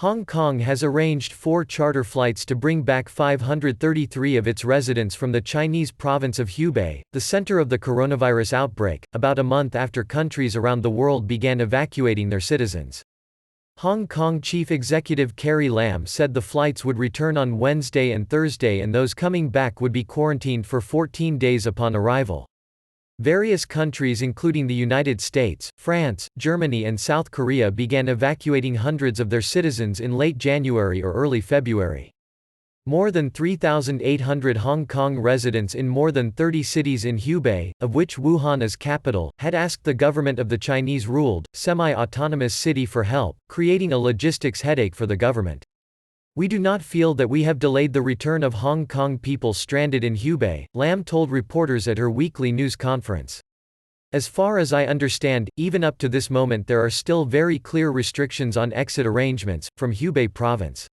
Hong Kong has arranged 4 charter flights to bring back 533 of its residents from the Chinese province of Hubei, the center of the coronavirus outbreak, about a month after countries around the world began evacuating their citizens. Hong Kong Chief Executive Carrie Lam said the flights would return on Wednesday and Thursday and those coming back would be quarantined for 14 days upon arrival. Various countries including the United States, France, Germany and South Korea began evacuating hundreds of their citizens in late January or early February. More than 3,800 Hong Kong residents in more than 30 cities in Hubei, of which Wuhan is capital, had asked the government of the Chinese-ruled, semi-autonomous city for help, creating a logistics headache for the government. "We do not feel that we have delayed the return of Hong Kong people stranded in Hubei," Lam told reporters at her weekly news conference. "As far as I understand, even up to this moment there are still very clear restrictions on exit arrangements, from Hubei province.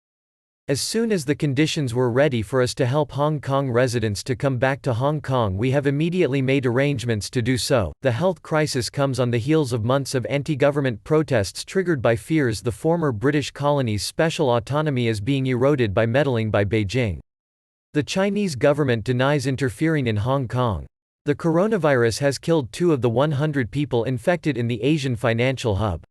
As soon as the conditions were ready for us to help Hong Kong residents to come back to Hong Kong, we have immediately made arrangements to do so." The health crisis comes on the heels of months of anti-government protests triggered by fears the former British colony's special autonomy is being eroded by meddling by Beijing. The Chinese government denies interfering in Hong Kong. The coronavirus has killed 2 of the 100 people infected in the Asian financial hub.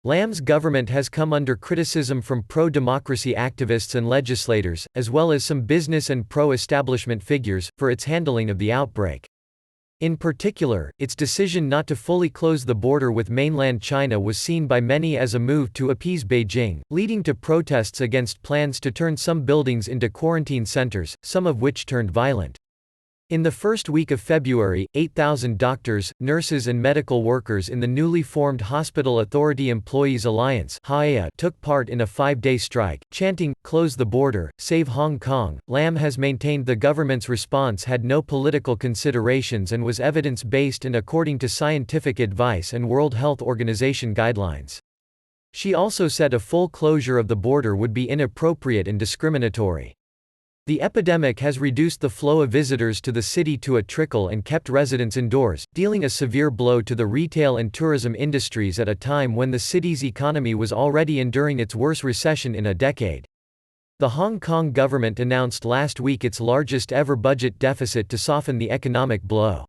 Lam's government has come under criticism from pro-democracy activists and legislators, as well as some business and pro-establishment figures, for its handling of the outbreak. In particular, its decision not to fully close the border with mainland China was seen by many as a move to appease Beijing, leading to protests against plans to turn some buildings into quarantine centers, some of which turned violent. In the first week of February, 8,000 doctors, nurses and medical workers in the newly formed Hospital Authority Employees Alliance took part in a 5-day strike, chanting, "Close the border, save Hong Kong." Lam has maintained the government's response had no political considerations and was evidence-based and according to scientific advice and World Health Organization guidelines. She also said a full closure of the border would be inappropriate and discriminatory. The epidemic has reduced the flow of visitors to the city to a trickle and kept residents indoors, dealing a severe blow to the retail and tourism industries at a time when the city's economy was already enduring its worst recession in a decade. The Hong Kong government announced last week its largest ever budget deficit to soften the economic blow.